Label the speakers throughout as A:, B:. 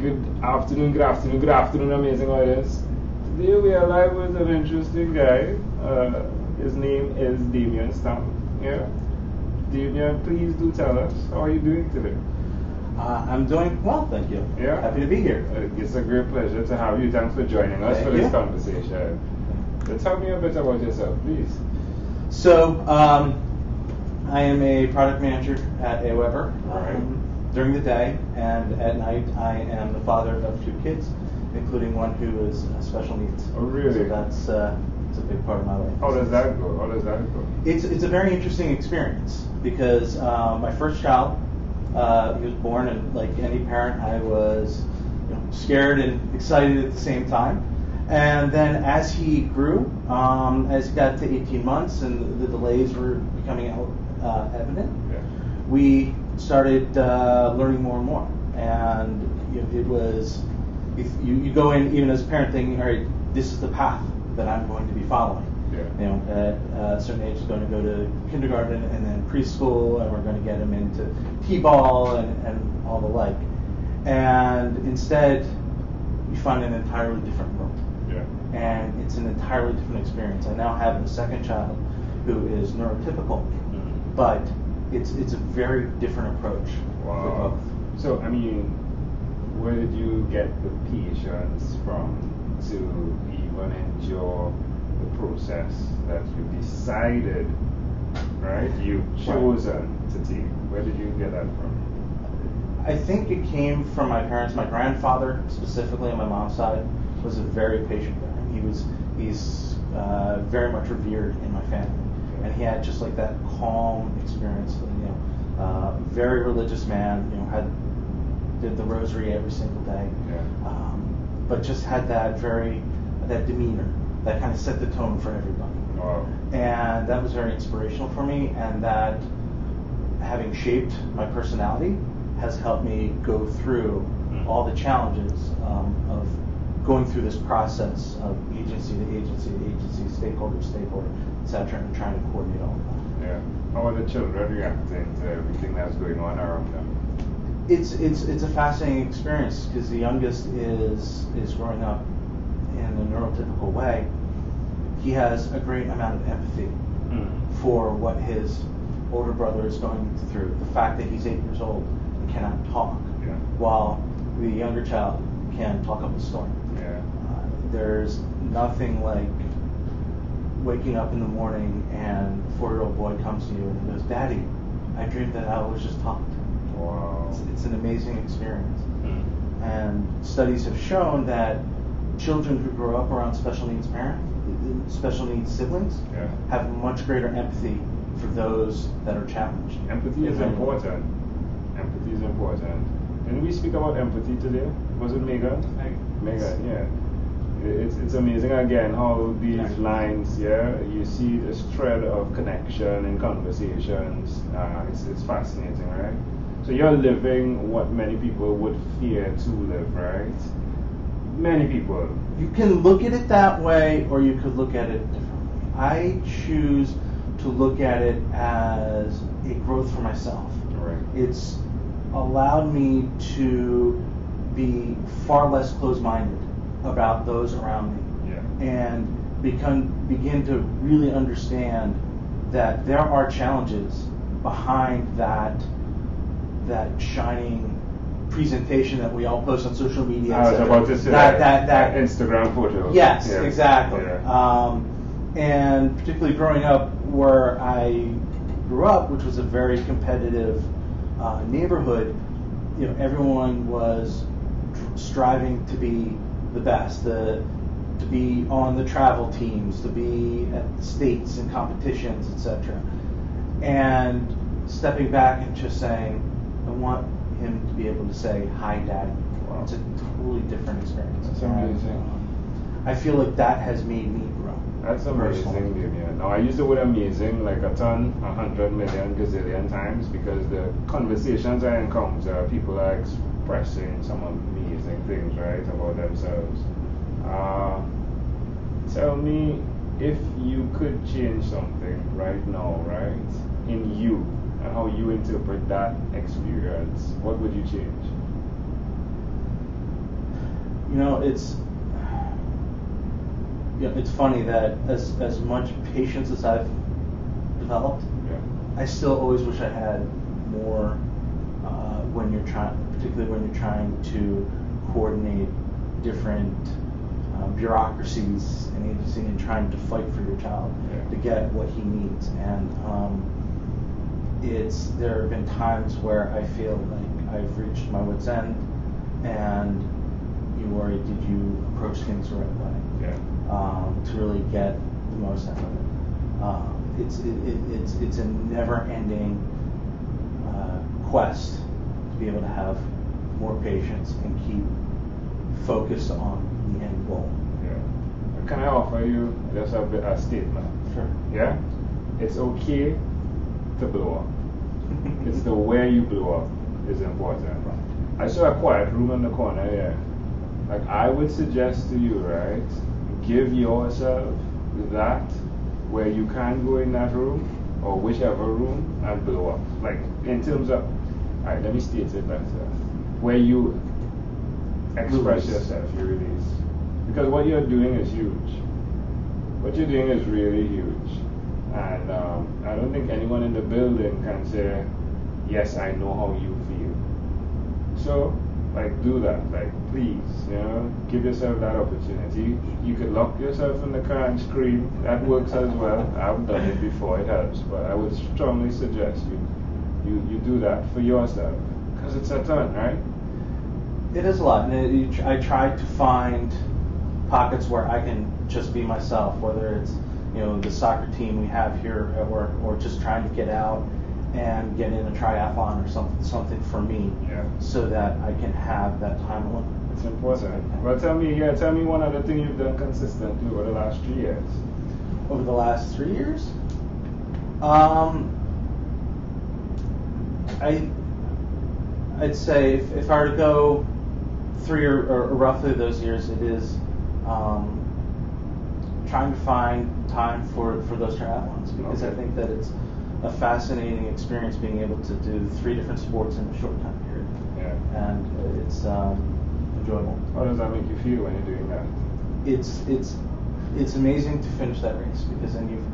A: Good afternoon, amazing audience. Today we are live with an interesting guy. His name is Damian Stamm. Yeah? Damian, please do tell us, how are you doing today?
B: I'm doing well, thank you.
A: Yeah?
B: Happy to be here.
A: It's a great pleasure to have you. Thanks for joining us for this conversation. So tell me a bit about yourself, please.
B: So, I am a product manager at AWeber during the day, and at night I am the father of 2 kids, including one who is special needs.
A: Oh, really?
B: So that's it's a big part of my life.
A: How does that go?
B: It's a very interesting experience because my first child, he was born, and like any parent, I was scared and excited at the same time. And then as he grew, as he got to 18 months and the delays were becoming evident, we started learning more and more. And it was, you go in even as a parent thinking, all right, this is the path that I'm going to be following. At a certain age, he's going to go to kindergarten and then preschool, and we're going to get him into t-ball and all the like. And instead, you find an entirely different world. And it's an entirely different experience. I now have a second child who is neurotypical, but it's a very different approach for both.
A: So, I mean, where did you get the patience from to even endure the process that you decided, right? You've chosen to take. Where did you get that from?
B: I think it came from my parents. My grandfather, specifically on my mom's side, was a very patient guy. He's very much revered in my family, and he had just like that calm experience. Very religious man. Did the rosary every single day, but just had that demeanor that kind of set the tone for everybody.
A: Wow.
B: And that was very inspirational for me, and that, having shaped my personality, has helped me go through all the challenges of going through this process of agency to agency to agency, stakeholder to stakeholder, etc., and trying to coordinate all of that.
A: Yeah. How are the children reacting to everything that's going on around them?
B: It's a fascinating experience because the youngest is growing up in a neurotypical way. He has a great amount of empathy for what his older brother is going through. The fact that he's 8 years old and cannot talk, while the younger child can talk up a storm. There's nothing like waking up in the morning and a 4-year-old boy comes to you and he goes, "Daddy, I dreamed that I was just talked."
A: Wow.
B: It's an amazing experience. And studies have shown that children who grow up around special needs siblings have much greater empathy for those that are challenged.
A: Empathy is important. Empathy is important. Didn't we speak about empathy today? Was it Megan? Megan, yeah. It's amazing again how these lines, you see this thread of connection in conversations. It's fascinating, right? So you're living what many people would fear to live, right? Many people.
B: You can look at it that way, or you could look at it differently. I choose to look at it as a growth for myself.
A: Right.
B: It's allowed me to be far less closed-minded about those around me, and begin to really understand that there are challenges behind that shining presentation that we all post on social media.
A: I was about to say that Instagram photo.
B: Yes, exactly. And particularly growing up where I grew up, which was a very competitive neighborhood, everyone was striving to be the best, to be on the travel teams, to be at the states and competitions, etc. And stepping back and just saying, I want him to be able to say, "Hi, Daddy." Wow. It's a totally different experience.
A: That's amazing.
B: I feel like that has made me grow.
A: That's amazing, Damian. Now, I use the word amazing like a ton, 100 million gazillion times, because the conversations I encounter, people are expressing some amazing things, right, about themselves. Tell me, if you could change something right now, right, in you, and how you interpret that experience, what would you change?
B: It's funny that as much patience as I've developed, I still always wish I had more particularly when you're trying to coordinate different bureaucracies and agencies and trying to fight for your child to get what he needs. And there have been times where I feel like I've reached my wit's end, and you worry, did you approach things the right way to really get the most out of it? It's a never-ending quest to be able to have more patience and keep focused on the end goal.
A: Yeah. Can I offer you just a statement?
B: Sure.
A: Yeah? It's okay to blow up. It's the way you blow up is important. I saw a quiet room in the corner here. Like, I would suggest to you, right, give yourself that where you can go in that room or whichever room and blow up. Like, in terms of, alright, let me state it better. Where you express yourself, you release. Because what you're doing is huge. What you're doing is really huge. And I don't think anyone in the building can say, yes, I know how you feel. So, like, do that. Like, please, give yourself that opportunity. You could lock yourself in the car and scream. That works as well. I've done it before, it helps. But I would strongly suggest you do that for yourself. Because it's a ton, right?
B: It is a lot. And I try to find pockets where I can just be myself, whether it's the soccer team we have here at work, or just trying to get out and get in a triathlon or something for me, so that I can have that time alone.
A: It's important. Well, tell me one other thing you've done consistently over the last 3 years.
B: Over the last 3 years, I'd say if I were to go 3 or roughly those years, it is trying to find time for those triathlons, because I think that it's a fascinating experience being able to do 3 different sports in a short time period.
A: Yeah.
B: And it's enjoyable.
A: How does that make you feel when you're doing that?
B: It's amazing to finish that race, because then you've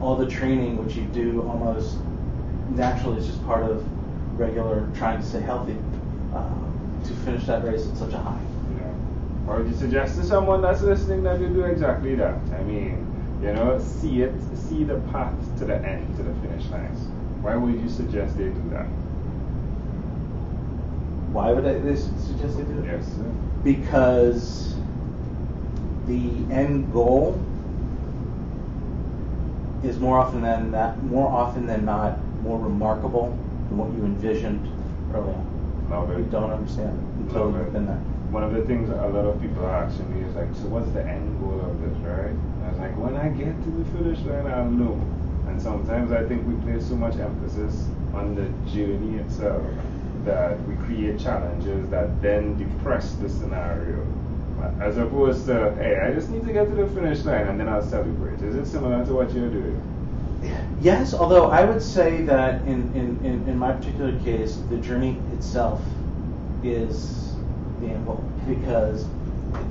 B: all the training which you do almost naturally is just part of regular trying to stay healthy. To finish that race at such a high.
A: Yeah. Or would you suggest to someone that's listening that you do exactly that? I mean, see the path to the end, to the finish line. Why would you suggest they do that?
B: Why would I suggest they do that?
A: Yes, sir.
B: Because the end goal is more often than not more remarkable than what you envisioned early on.
A: Love it.
B: You don't understand it until you've been there.
A: One of the things a lot of people are asking me is like, so what's the end goal of this, right? And I was like, when I get to the finish line, I'll know. And sometimes I think we place so much emphasis on the journey itself that we create challenges that then depress the scenario. As opposed to, hey, I just need to get to the finish line and then I'll celebrate. Is it similar to what you're doing?
B: Yes, although I would say that in my particular case, the journey itself is the end goal, because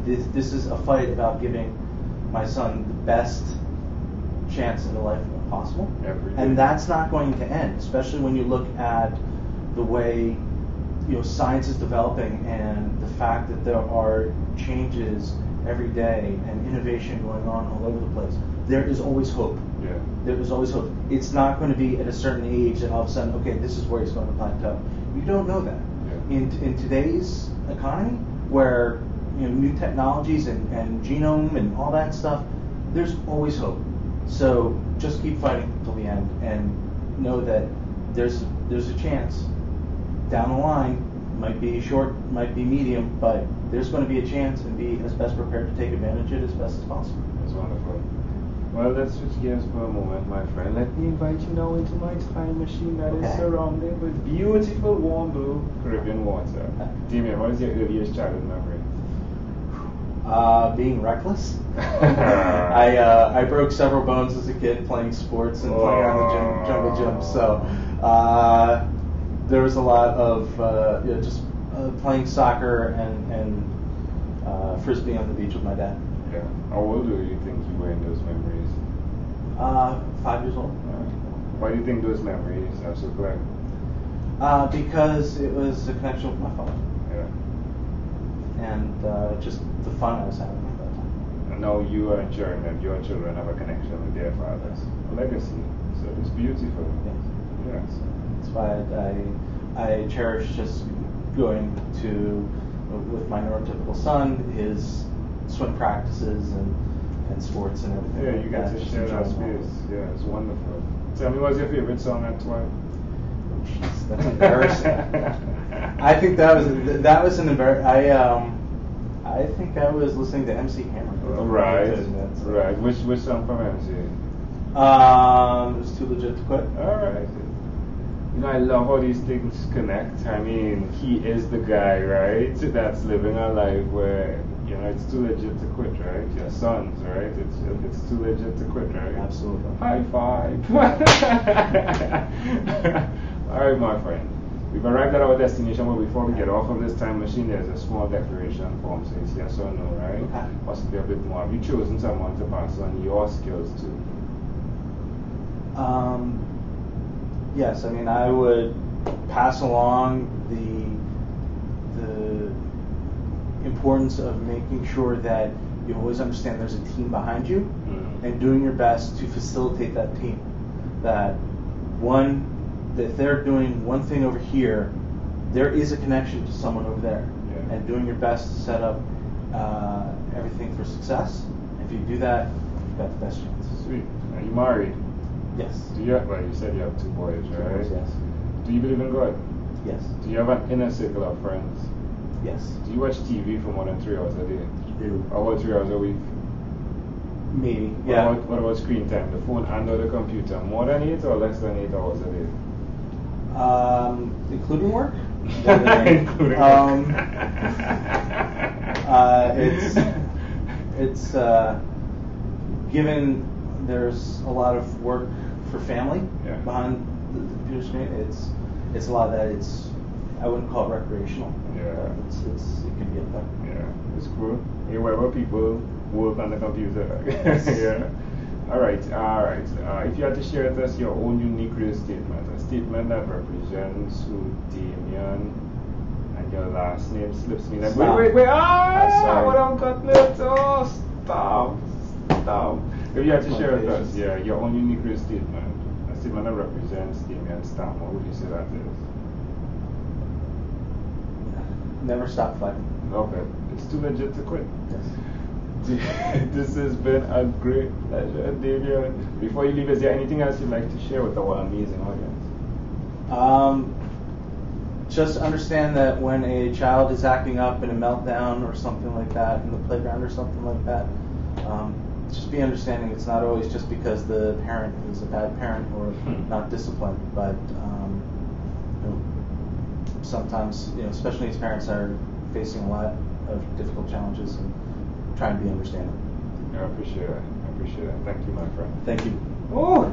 B: this is a fight about giving my son the best chance in life possible. And that's not going to end, especially when you look at the way science is developing and the fact that there are changes every day and innovation going on all over the place. There is always hope.
A: Yeah.
B: There is always hope. It's not going to be at a certain age that all of a sudden, okay, this is where he's going to plateau. You don't know that.
A: Yeah.
B: In today's economy, where new technologies and genome and all that stuff, there's always hope. So just keep fighting till the end, and know that there's a chance down the line. Might be short, might be medium, but there's going to be a chance, and be as best prepared to take advantage of it as best as possible.
A: That's wonderful. Well, let's switch gears for a moment, my friend. Let me invite you now into my time machine that is surrounded with beautiful, warm blue Caribbean water. Damian, what is your earliest childhood memory?
B: Being reckless. I broke several bones as a kid playing sports and playing on the jungle gym. So there was a lot of just playing soccer and frisbee on the beach with my dad.
A: Yeah. How old do you think you were in those memories?
B: 5 years old.
A: Why do you think those memories are so clear?
B: Because it was a connection with my father.
A: Yeah.
B: And just the fun I was having at that time.
A: And now you are ensuring that your children have a connection with their fathers. A legacy. So it's beautiful.
B: Yes.
A: Yes.
B: That's why I cherish just going to, with my neurotypical son, his swim practices and sports and everything.
A: Yeah,
B: like
A: you get
B: that.
A: to
B: Just
A: share that
B: enjoying
A: space. Yeah, it's wonderful. Tell me, what's your favorite song at 12?
B: Jeez, that's embarrassing. I think that was an embarrassing. I think I was listening to MC Hammer.
A: Right. Right. Which song from MC?
B: It was Too Legit to Quit.
A: All right. You know, I love how these things connect. I mean, he is the guy, right? That's living a life where, you know, it's too legit to quit, right? Your sons, right? It's too legit to quit, right?
B: Absolutely.
A: High five. All right, my friend. We've arrived at our destination, but before we get off of this time machine, there's a small declaration form, so it's yes or no, right?
B: Okay.
A: Possibly a bit more. Have you chosen someone to pass on your skills to?
B: Yes, I mean, I would pass along the importance of making sure that you always understand there's a team behind you and doing your best to facilitate that team. That if they're doing one thing over here, there is a connection to someone over there.
A: Yeah.
B: And doing your best to set up everything for success. If you do that, you've got the best chance.
A: Sweet. Are you married?
B: Yes.
A: Well, you said you have 2 boys, right?
B: 2 boys, yes.
A: Do you believe in God?
B: Yes.
A: Do you have an inner circle of friends?
B: Yes.
A: Do you watch TV for more than 3 hours a day?
B: Do.
A: How about 3 hours a week?
B: Maybe. Yeah.
A: What about screen time? The phone and or the computer? More than 8 or less than 8 hours a day?
B: Including work?
A: Including
B: it's given there's a lot of work for family behind the computer screen. It's a lot of that. I wouldn't call it recreational.
A: Yeah.
B: It can be up there.
A: Yeah, it's cool. Wherever people work on the computer. Yeah. All right. If you had to share with us your own unique real statement, a statement that represents who Damian, and your last name slips me. Like, wait.
B: Sorry.
A: What I'm cutting it. Oh, stop. If you had to share with us, your own unique real statement, a statement that represents Damian Stamm, what would you say that is?
B: Never stop fighting.
A: Okay. It's too legit to quit.
B: Yes.
A: This has been a great pleasure, Damian. Before you leave, is there anything else you'd like to share with our amazing audience?
B: Just understand that when a child is acting up in a meltdown or something like that in the playground or something like that, just be understanding it's not always just because the parent is a bad parent or not disciplined, but sometimes, especially as parents are facing a lot of difficult challenges and trying to be understanding.
A: I appreciate it. Thank you, my friend.
B: Thank you.
A: Oh,